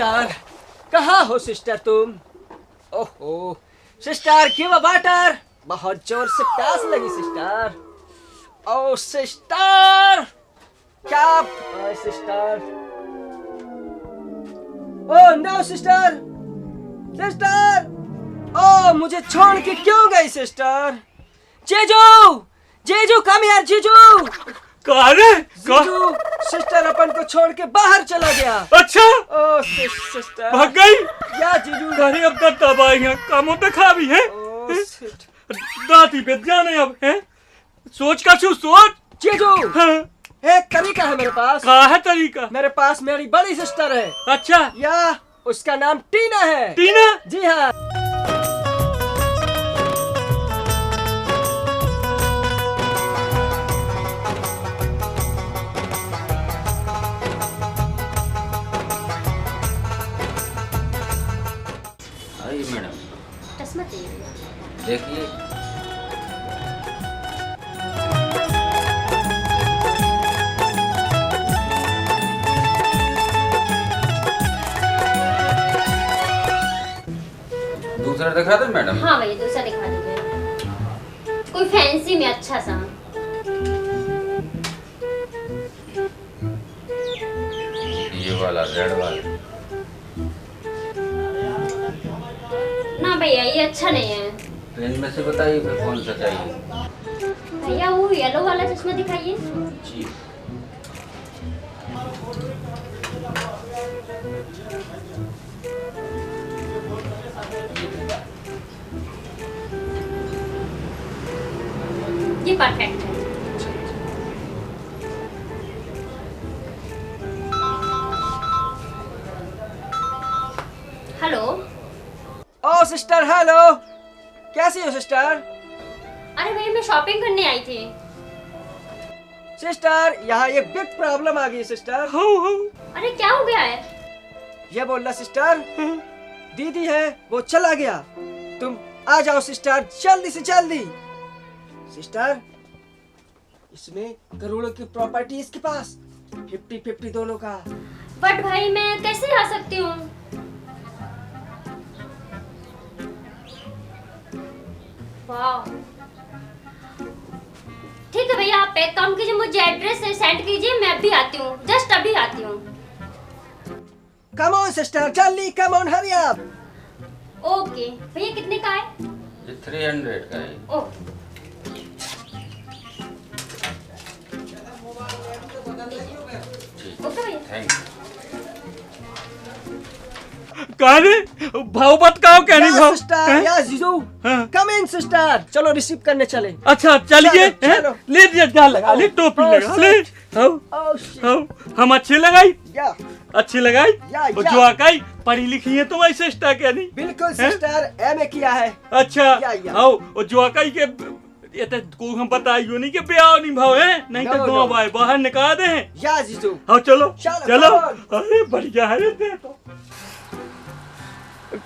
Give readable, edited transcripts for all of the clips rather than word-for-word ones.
Sister, कहाँ हो sister तुम? ओहो सिस्टर, गिव अ वाटर। बहुत जोर से प्यास लगी सिस्टर। ओ सिस्टर, क्या sister? Oh no sister, sister, ओ मुझे छोड़ के क्यों गई सिस्टर? जीजू, जीजू कम यार, जीजू। कहाँ रे? जीजू, सिस्टर अपन को छोड़ के बाहर चला गया। अच्छा, ओ सिस्टर भाग गई? या जीजू? अरे अब तक दबाई है, कामों पे खा भी है। Oh shit. दांती पे जाने अब है। सोच का छू सोच। जीजू, हाँ। एक तरीका है मेरे पास। कहाँ है तरीका? मेरे पास मेरी बड़ी सिस्टर है। अच्छा, या उसका नाम टीना है। टीना? जी हाँ। आइए मैडम, चश्मा चाहिए भैया। देखिए। दूसरा दिखा दो मैडम। हाँ भैया, दूसरा दिखा दीजिए, कोई फैंसी में अच्छा सा। ये वाला रेड वाला। ना भैया, ये अच्छा नहीं है। तो इनमें से बताइए फिर कौन सा चाहिए। भैया वो येलो वाला चश्मा दिखाइए। जी। ये परफेक्ट है। हेलो। ओ सिस्टर, हेलो, कैसी हो सिस्टर? अरे भैया, मैं शॉपिंग करने आई थी। सिस्टर, यहाँ ये बिग प्रॉब्लम आ गई सिस्टर। अरे क्या हो गया है? ये बोल रहा सिस्टर, दीदी है वो चला गया। तुम आ जाओ सिस्टर, जल्दी से जल्दी। सिस्टर, इसमें करोड़ों की प्रॉपर्टी इसके पास, 50-50 दोनों का। बट भाई, मैं कैसे आ सकती हूँ? वाह, ठीक है भैया, आप एक काम कीजिए, मुझे एड्रेस सेंड कीजिए, मैं अभी आती हूँ, जस्ट अभी आती हूँ। कम ऑन सिस्टर, जल्दी, come on, hurry up. Okay भैया, कितने का है? ये 300 का है। ओ, ओके भैया। Thank you. कहाँ रे? भाव बात कहो, कह नहीं भाव? सिस्टर, या जीजू, हाँ। कम इन सिस्टर, चलो रिसीव करने चले। अच्छा चलिए। चलो, चलो। ले दिया, जा लगा ले, टोपी Oh, लगा ले। Oh shit. हम अच्छी लगाई, या अच्छी लगाई। या, और या। जो आकाई पढ़ी लिखी है तो वैसे स्टा क्या नहीं? बिल्कुल सिस्टर, एमए किया है। अच्छा, या। आओ, और जो आकाई के ये तो को हम बताइयो नहीं कि ब्याह नहीं भाव है, नहीं तो No, गाँव no। भाई बाहर निकाल दे हैं। या जीजू। आओ चलो चलो, चलो। come अरे बढ़िया है ये तो।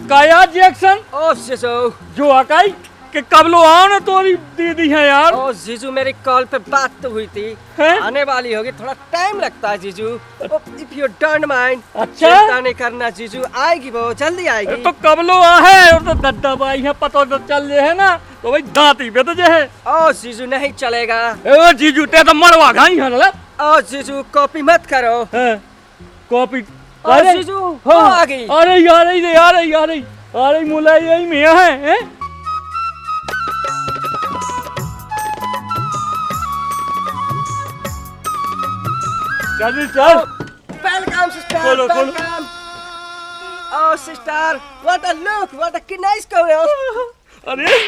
काया जैक्सन, ओ जीजू, जो आकाई कि कब लो आओ ना, तोरी दीदी है यार। ओ जीजू, मेरी कॉल पे बात तो हुई थी, हैं? आने वाली होगी, थोड़ा टाइम लगता है जीजू। If you don't mind. अच्छा। चिंता नहीं करना जीजू, आएगी वो, जल्दी आएगी। तो कब लो आ है, और तो दद्दा बाई है, पता तो चल जे है ना, तो भाई दांती पे तो जे है। ओ जीजू, नहीं चलेगा। ए जीजू ते तो मरवा घाई है ना। ओ जीजू, कॉपी मत करो। हैं, कॉपी। ओ जीजू, वो आ गई। अरे यार यार यार अरे मुला यही में है। चल चल। वेलकम सिस्टर, खोलो, खोलो। Welcome. Oh sister, what a look, what a nice girl. अरे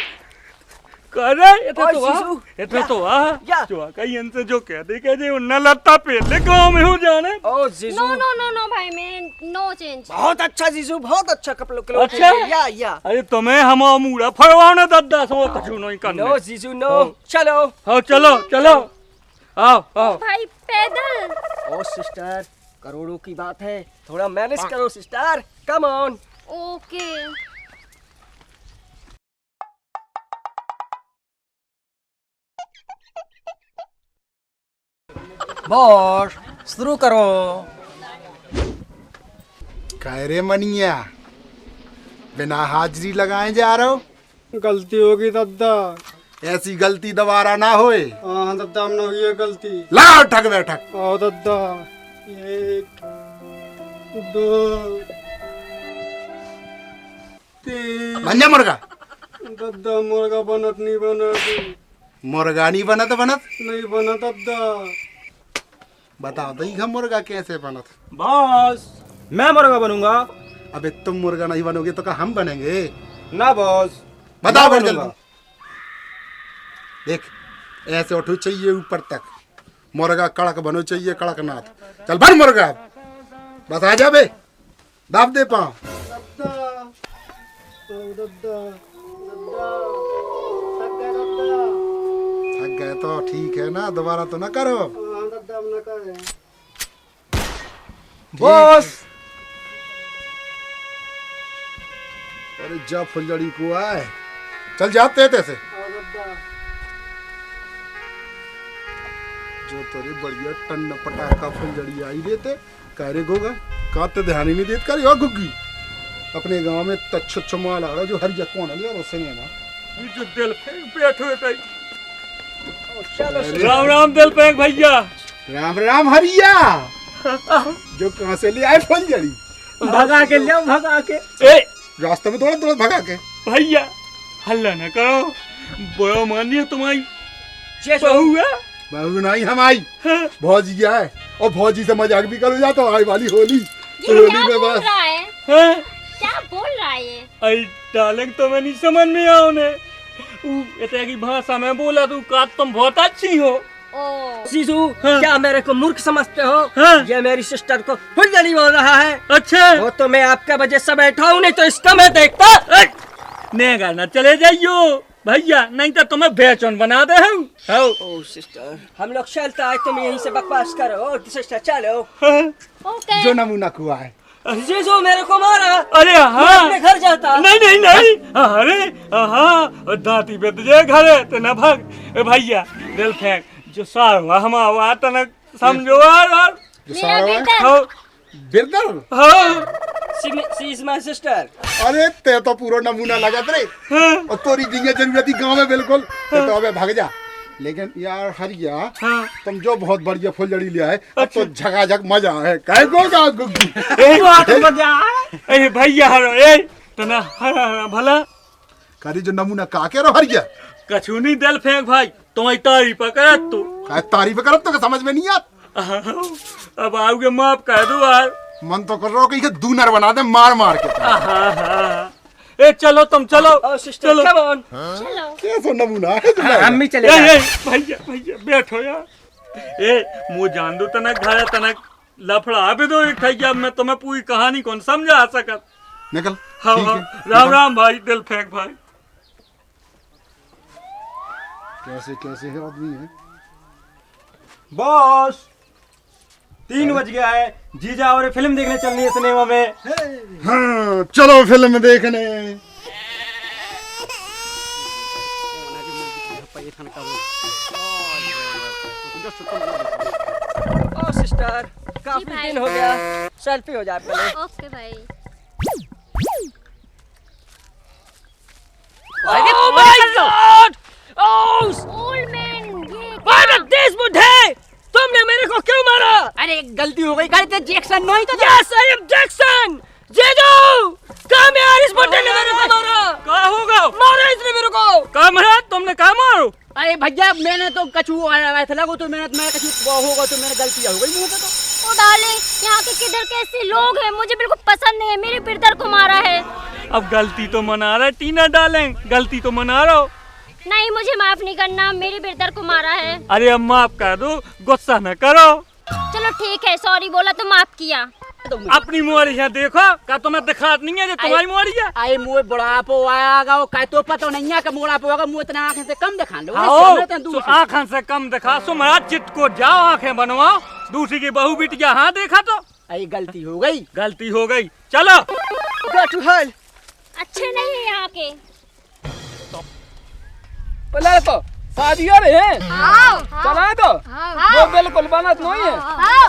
करे ये तो ओए, वाह, जीजू, ये तो वाह। या। जो कहीं इनसे जो कह दे के जे उन्ना लत्ता पहले गांव में हो जाने। ओ जीजू, नो नो नो नो भाई, मैं नो चेंज। बहुत अच्छा जीजू, बहुत अच्छा कपड़ों। अच्छा? या। अरे तुम्हें हम मूड़ा फड़वाना दद्दा सो कछु नहीं करने। नो जीजू, नो। ओ। चलो। आओ चलो चलो, आओ आओ। भाई पैदल। ओ सिस्टर, करोड़ों की बात है, थोड़ा मैनेज करो sister, come on. Okay. Boss, शुरू करो। कह रे मनिया, बिना हाजिरी लगाए जा रहे हो? गलती होगी दादा। ऐसी गलती दोबारा ना होए। हाँ दादा, हमने हुई है गलती। लाओ ठग बैठक। आओ दादा। 1 2 3। बन जा मुर्गा। दादा मुर्गा बनत नहीं बनत। मुर्गा नहीं बनत बनत? नहीं बनत दादा। बताओ तो मुर्गा कैसे बनत? बॉस मैं मुर्गा बनूंगा। अबे तुम मुर्गा नहीं बनोगे तो क्या हम बनेंगे? ना बॉस। बताओ मैं फिर बनूंगा। जल्दी। देख ऐसे उठो चाहिए ऊपर तक, मुर्गा कड़क बनो चाहिए कड़कनाथ। चल बन मुर्गा, बस आ जा बे, दाब दे पाँव। दादा आओ दादा। दादा थक गए दादा। थक गए तो ठीक है ना, दोबारा तो ना करो। हाँ दादा, हम न करें। बॉस अरे जा फुलझड़ी को आए, चल जाते थे से आओ दादा। जो तेरे बढ़िया टन पटाखा फुलझड़ी आई देते कह रे गोगा काते ध्यान ही नहीं देते कर यार गुग्गी। अपने गांव में तच्छ माल आ रहा जो हर जगह कौन है उससे नहीं ना। जो दिल फेंक बैठो तई। चलो राम राम दिल फेंक भैया। राम राम हरिया। जो कहाँ से ले आए फुलझड़ी? भगा के ले भगा के। ए रास्ते में थोड़ा थोड़ा भगा के। भैया हल्ला न करो, बड़ा मानिए तुम्हारी जे बहू है। बहू नहीं हम आई, भौजी है। और भौजी से मजाक भी करो जा तो आई वाली होली। ये होली क्या में बोल बस रहा है? हैं? क्या बोल रहा है ये? आई डालेंग तो मैं नहीं समझ में आओ ने। इतने की भाषा में बोला तू का तुम बहुत अच्छी हो। ओ जीजू, हाँ। क्या मेरे को मूर्ख समझते हो? हाँ। ये मेरी सिस्टर को फुलझड़ी बोल रहा है। अच्छा वो तो मैं आपका वजह से बैठा हूँ, नहीं तो इसका मैं देखता। ने गाना चले जाइयो भैया, नहीं तो तुम्हें बेचैन बना दे हम। ओ सिस्टर, हम लोग चलता है, तुम यहीं से बकवास करो। सिस्टर चलो। ओके। जो नमूना कुआ है। जीजू मेरे को मारा, अरे मैं हाँ अपने घर जाता। नहीं नहीं नहीं, अरे हाँ दांती पे तुझे घर है तो न भाग। ए भैया दिल फेंक जो सार हुआ हम हुआ तो न समझो यार। जो मेरा सारा है बेटा। हाँ बिरदर। हाँ शी इज माय सिस्टर। अरे ते तो पूरा नमूना लगा रे। और तोरी जिंगे जरूरत ही गाँव में बिल्कुल। तो अबे भाग जा। लेकिन यार हरिया, हाँ। तुम जो बहुत बढ़िया फुलझड़ी ले आए, अब तो झकाझक मजा है। कह गोगा गुग्गी। ए भैया हरो ए तना हरा हरा भला करी जो नमूना का के रो हरिया। कछु नहीं दिल फेंक भाई, तुम्हारी तारीफ कर तू। काय तारीफ करब तो समझ में नहीं आत। अब आओगे माफ कर दो यार। मन तो कर रहा हो कि इसे दूनर बना दे मार मार के। ए चलो तुम चलो। ओ सिस्टर चलो। Come on. चलो। कैसा नमूना है तुम्हारा? हम भी चले ए, जाएं। ए, भैया भैया बैठो यार। ए मुँह जान दो तना घर तना लफड़ा भी दो एक ठैया, मैं तुम्हें पूरी कहानी कौन समझा सकत। निकल। हाँ ठीक हाँ है। राम राम भाई दिल फेंक भाई। कैसे कैसे है आदमी है। बॉस 3 बज गया है, जीजा और फिल्म देखने चलनी है सिनेमा में। हाँ चलो फिल्म देखने। ओ सिस्टर, काफी भाई। दिन हो गया, सेल्फी हो जाए पहले। ओके भाई। Oh my God! Old man ये भारत देश बुद्धे, तुमने मेरे को क्यों मारा? अरे गलती हो गई, गलती जैक्सन नहीं तो Yes, I am Jackson. जेजू, कहाँ में आरिस बुद्धे ने मेरे को मारा? कहा होगा मारा इसने मेरे को। कहा महाराज तुमने कहा मारो। अरे भैया मैंने तो कछु आया था लगो तो मैं कछु होगा तो मेरी गलती हो गई मुंह पे तो। ओ डार्लिंग, यहाँ के किधर कैसे लोग हैं, मुझे बिल्कुल पसंद नहीं है। मेरे ब्रदर को मारा है। अब गलती तो मना रहा टीना डालें, गलती तो मना रहा हो। नहीं, मुझे माफ नहीं करना, मेरे ब्रदर को मारा है। अरे अब माफ कर दो, गुस्सा न करो। चलो ठीक है, सॉरी बोला तो माफ किया। अपनी मोहरिया देखो, का तुम्हें दिखात नहीं है जो तुम्हारी मोहरिया। आई मुंह बुढ़ापो आएगा वो काय तो पता नहीं है कि बुढ़ापो होगा, मुंह इतना आंखें से कम दिखा लो। आओ आँखों से कम दिखा, सो महाराज चिट को जाओ आंखें बनवाओ। दूसरी की बहू बिटिया हाँ देखा तो आई गलती हो गई, गलती हो गई। चलो Go to hell. अच्छे नहीं है यहाँ के। पहले तो शादी हो रही है, आओ चला तो वो बिल्कुल बनत नहीं है। आओ।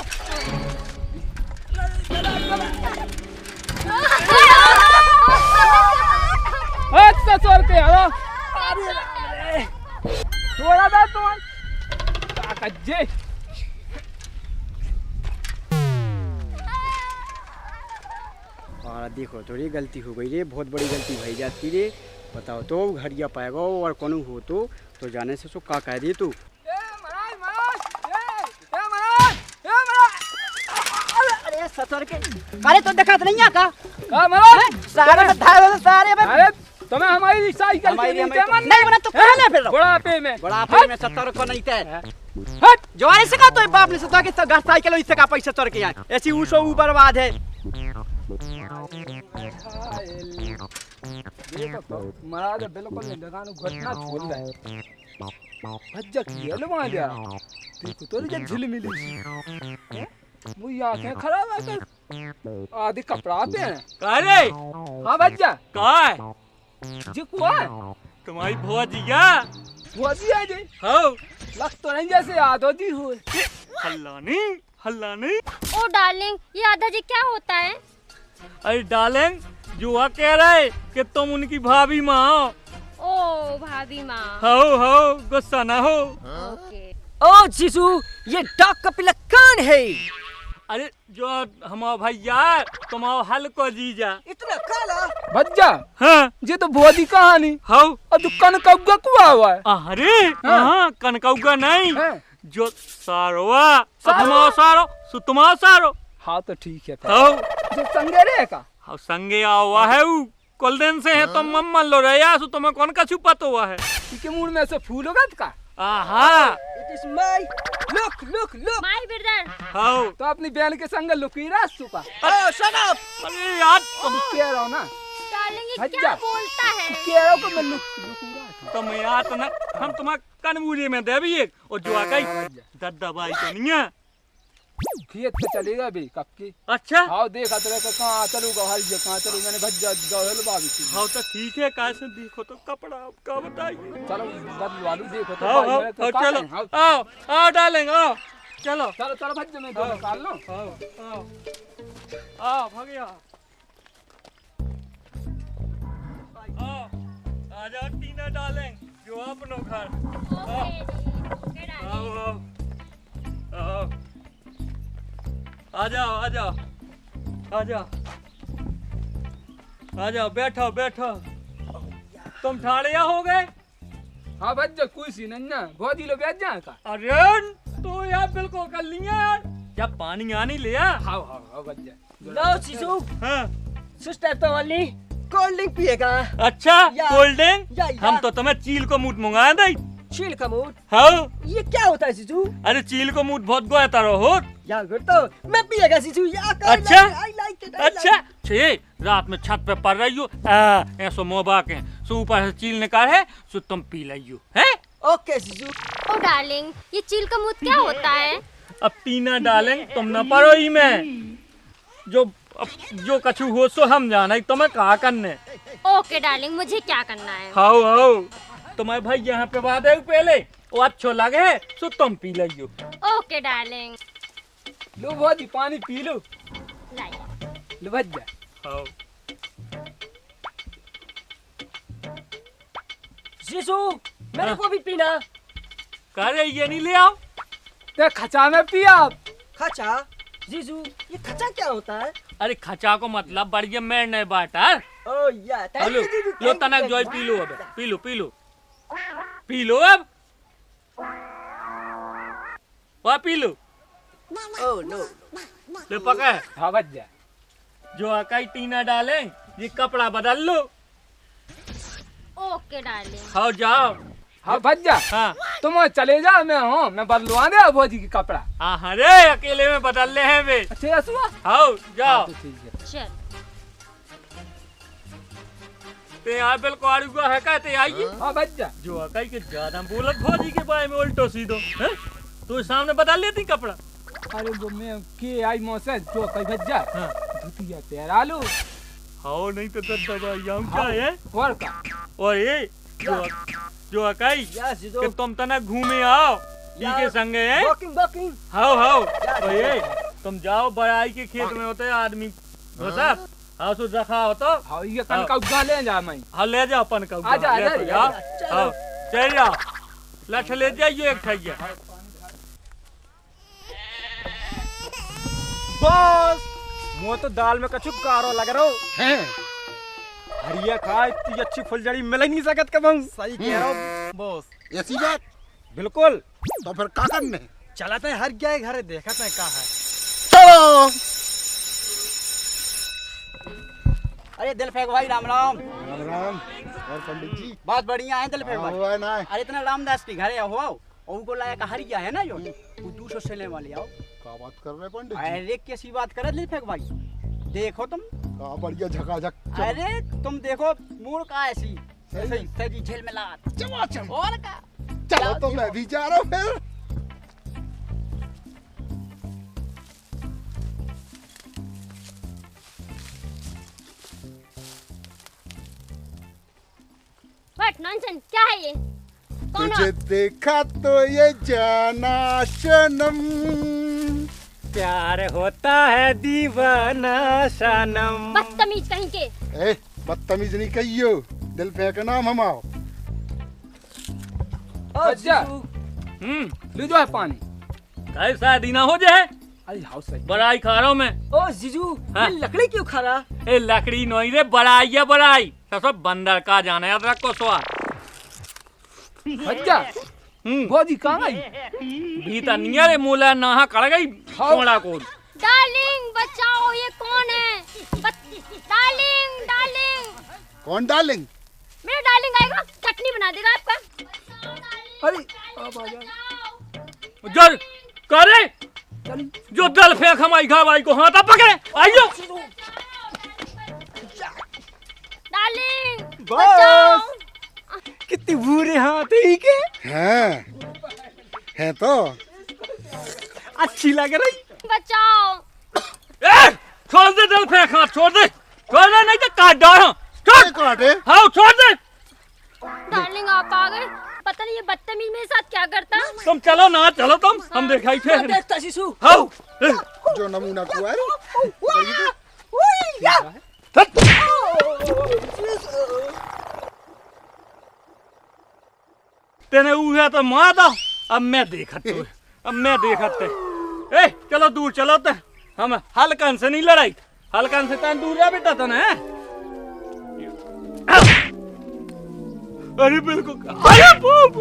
देखो थोड़ी गलती हो गई रे, बहुत बड़ी गलती भई जाती रे। बताओ तो घरिया पाएगा और कोनो हो तो जाने से सो का कह दे तू। अरे सतर के अरे तो देखा नहीं आ का सारे में धार सारे में। अरे तुम्हें हमारी साइकिल नहीं बना तो कहले फिर बुढ़ापे में 70 को नहीं थे। हट जवानी से का तो बाप ने सता के घर साइकिल इससे का पैसा चढ़ के आए ऐसी ऊसो बर्बाद है। देखो तो महाराज बिल्कुल दुकान घटना छोड़ रहा है भज्जा की है वहां जा देखो तो जब झिल मिली वो आंखें खराब है कर आधे कपड़ा पे है। अरे हां भज्जा का है जी को है तुम्हारी भौजिया वो जी है जी हो लग तो नहीं जैसे आदो जी हुए। हल्ला नहीं। ओ डार्लिंग, ये आधा जी क्या होता है? अरे डार्लिंग जुआ कह रहे कि तुम उनकी भाभी माँ हो। ओ भाभी माँ। हो गुस्सा ना हो। ओके। ओ जीजू, ये डॉग का पिल्ला कौन है? अरे जो हमारा भैया तुम्हारा हल को जीजा। इतना काला? भज्जा हाँ ये तो भोदी कहानी हो और दुकान कौगा कुआ हुआ है। अरे हाँ कनकौगा नहीं हैं? जो सारोवा हमारा सारो सुतमा सारो। हाँ तो ठीक है हो जो संगेरे का हाँ संगे हुआ है वो कल दिन से है तो मम्मा लो रहे यार तुम्हें कौन का छुपा तो हुआ है इसके मुंह में से फूल होगा का। आहा It is my look. My brother. हो तो अपनी बहन के संग लुकी रहा सुका। Oh, shut up! अरे यार तुम कह रहा हो ना डार्लिंग ये भज्जा। क्या बोलता है? कह रहा हो कि मैं लुकू रहा तुम यार तो ना हम तुम्हारे कनबूरी में दे भी एक और जो आका दद्दा भाई तो नहीं है। खेत पे चलेगा भी कब की। अच्छा हाँ देखा तेरे का कहाँ चलूगा हर जगह कहाँ चलूगा मैंने भज्जा गहल बाबी थी। हाँ तो ठीक है कैसे देखो तो कपड़ा का बताइए। चलो बदलवा लूं देखो तो आओ भाई आओ मेरे तो आओ काटे चलो हैं। आओ आओ डालेंगे आओ चलो चलो चलो भज्जा मैं दो निकाल लो। आओ आओ भगया आओ आ जाओ टीना डालेंगे जो अपनो घर ओके जी। ओके आओ डार्लिंग। आओ आ जाओ बैठो तुम ठाड़िया हो गए। हाँ भज्जा कोई सी नहीं ना बहुत ही लोग बैठ जाए का। अरे तो यार बिल्कुल कर लिया यार क्या पानी आनी लिया। हाँ हाँ हाँ भज्जा लो जीजू, हाँ सिस्टर तो वाली कोल्ड ड्रिंक पिएगा? अच्छा या- कोल्ड ड्रिंक या। हम तो तुम्हें चील को मूठ मंगाया था। चील का मूड? हाँ ये क्या होता है जीजू? अरे चील को मूठ बहुत गोयता रहो। यार तो मैं पिएगा जीजू। अच्छा? I like it. अच्छा छे रात में छत पे पड़ रही हो ऐसो मोबा के सो ऊपर से चील निकाल है सो तुम पी लियो है। ओके जीजू। ओ डार्लिंग, ये चील का मूत क्या होता है? अब टीना डालेंगे तुम न पढ़ो ही में जो कछु हो सो हम जाना तुम्हें कहा करने। ओके डार्लिंग, मुझे क्या करना है? हाओ तुम्हारे भाई यहाँ पे बात है पहले वो अच्छो लगे है सो तुम पी लियो। Okay darling. लो बहुत ही पानी पी लो। लाइए। लो भज्जा हाओ जीजू मेरे को भी पीना। कह रहे ये नहीं ले आओ। ते खचा में पिया आप। खचा? जीजू ये खचा क्या होता है? अरे खचा को मतलब बढ़िया मैं नहीं बाटर। ओ या थैंक लो यू जीजू। लो तनक जोई पी लो अब पी लो अब वाह पी लो। Oh no. ले पका हाँ भज्जा जो अकाई टीना डाले ये कपड़ा बदल लो। Okay darling. खाओ जाओ। हाँ भज्जा हाँ तुम चले जाओ मैं बदलवा दे भोजी की कपड़ा। अरे अकेले में बदल ले हैं वे। अच्छा यसुआ आओ जाओ तो ठीक है। चल। ते यहाँ बिल्कुल आड़ूगा है कहते आइए। हाँ भज्जा जो अकाई के ज्यादा बोलत भौजी के बारे में उल्टो सीधो हैं तो सामने बदल लेती कपड़ा। अरे वो मैं के आई मौसे जो कई भज्जा हाँ धुतिया पैरा लो। हाँ नहीं तो दद्दा भाई हम क्या है। और का और ये जो अकाई यस जीजू। कि तुम तना घूमे आओ जी के संगे हैं। वॉकिंग। हाओ और ये तुम जाओ बड़ाई के खेत में होते आदमी घोसा हाँ सो रखा हो तो हाँ ये कन का उगा ले जा मैं। हाँ ले जाओ अपन का आजा, ले तो आजा, जाओ। आजा, हाँ चल जाओ लठ ले जाइए एक ठैया। बॉस मुँह तो दाल में कछु कारो लग रहो हैं हरिया खा इतनी अच्छी फुलझड़ी मिल ही नहीं सकत कब सही कह रहा हूँ बॉस ऐसी बात बिल्कुल तो फिर का करने चलाते हर गया घर देखते हैं कहाँ है चलो। अरे दिल फेंक भाई राम राम राम राम और पंडित जी बहुत बढ़िया है दिल फेंक भाई हुआ ना अरे इतना रामदास के घरे हो और उनको लाया हरिया है ना जो वो 200 से ले वाले आओ का बात कर रहे पंडित जी अरे कैसी बात करे दिल फेंक भाई देखो तुम का बढ़िया झकाझक अरे तुम देखो मूड का ऐसी सही सही झेल में ला चमाचम और का चलो तो मैं भी जा रहा हूँ फिर व्हाट नॉनसेंस, क्या है ये? कौन तुझे हो? देखा तो ये जाना सनम प्यार होता है दीवाना सनम। बदतमीज कहीं के। ए बदतमीज नहीं कहियो दिल फेंक नाम हम आओ अच्छा ले जो है पानी कैसा दीना हो जाए अरे हाउ सही बड़ाई खा रहा हूँ मैं। ओ जीजू, हाँ? ये लकड़ी क्यों खा रहा? ए लकड़ी नोई रे बड़ाई है बड़ाई सब बंदर का जाना याद रखो स्वाद। अच्छा भौजी कहाँ गई भीतर नहीं है रे मूला नहा कड़ गई कोड़ा को। डार्लिंग बचाओ, ये कौन है? डार्लिंग डार्लिंग कौन डालेंगे मेरा डार्लिंग आएगा, चटनी बना देगा आपका। अरे आप आ जाओ जर करे जो दल फेंक हमारी घा भाई को हाथा पकड़े आइयो। डार्लिंग बचाओ। कितनी बुरे हाथ है के हैं तो अच्छी लग रही बचाओ। ए छोड़ दे दल फेंक हाथ छोड़ दे नहीं तो काट डाल छोड़ काटे हाँ छोड़ दे। डार्लिंग आप आ गए, पता नहीं ये बदतमीज मेरे साथ क्या करता। तुम चलो ना चलो तुम हम दिखाई फिर देखता शिशु। हाँ जो नमूना कुआ है तेने उहे तो मार दो अब मैं देखते ए चलो दूर चलो ते हम हल्कन से नहीं लड़ाई हल्कन से तन दूर जा बेटा तने अरे बिल्कुल अरे बाप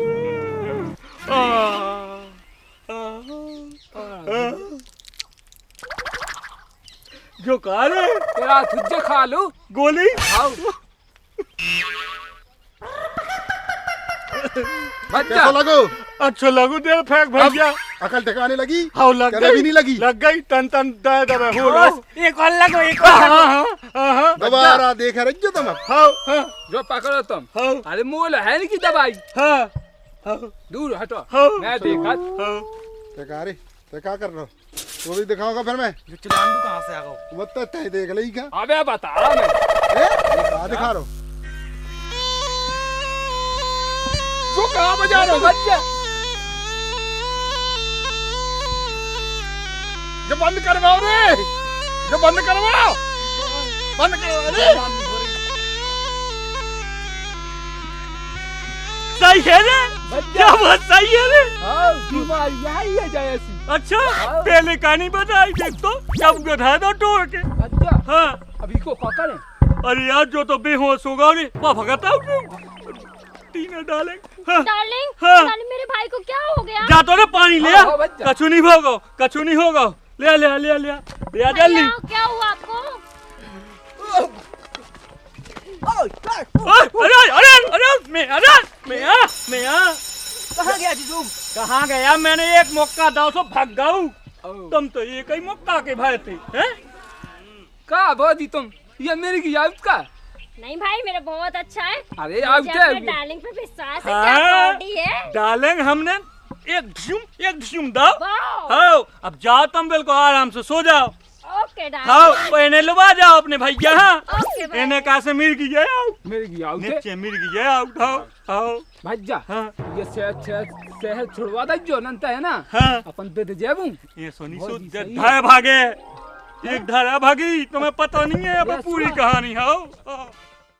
जो कहा रे तेरा तुझे खा लो गोली आओ कैसा लगो अच्छा लगू दे फेंक भैया अकल ठिकाने लगी हाँ लग कभी गई नहीं लगी लग गई तन तन दे दबे हो बस एक और लगो एक हाँ दोबारा देख रहे जो तुम हाँ हाँ जो पकड़ो तुम हाँ अरे मोल है नहीं की दवाई हाँ हाँ दूर हटो हाँ मैं देखा हाँ ते क्या कर रहे हो वो भी दिखाऊंगा फिर मैं जो चिलांडू कहाँ से आ गया बता तय देख ली क्या अबे बता रहा मैं कहाँ दिखा रहा हूँ तू कहाँ बजा रहा बच्चा जो बंद करवाओ रे जो बंद करवाओ रे सही है रे क्या बात सही है रे हाँ बीमारी यही है जैसी अच्छा पहले कहानी बताई देख तो जब गधा दो तोड़ के अच्छा हाँ अभी को पकड़े अरे यार जो तो बेहोश होगा रे वो भगता हूँ तीन डाले हाँ डार्लिंग हाँ। डार्लिंग मेरे भाई को क्या हो गया? जा तो रे पानी ले हाँ, बच्चा। कछु नहीं होगा ले जल्दी भैया, क्या हुआ आपको? मैं कहाँ गया जीजू कहाँ गया मैंने एक मौका दाव सो भाग गाऊं तुम तो एक ही मौका के भाई थे हैं का बोदी तुम ये मेरी की याद का नहीं भाई मेरा बहुत अच्छा है। अरे मुझे अब क्या अपने डार्लिंग पे विश्वास है, क्या हाँ। बॉडी है। डालेंगे हमने एक झुम दाओ वाह। हाँ अब जाओ तुम बिल्कुल आराम से सो जाओ ओके हाँ डार्लिंग। इन्हें लुबा जाओ अपने भैया हाँ ओके भाई। इन्हें कहा से मिर्गी जाए आओ मेरी की याद है नीचे मिर्गी जाए आओ उठाओ आओ भज्जा हाँ ये शहर छुड़वा दे जो नंता है ना हाँ अपन दे जेबू ये सोनी बहुत सो ही सही है। धारा भागे एक धारा भागी तुम्हें पता नहीं है अब पूरी कहानी हाँ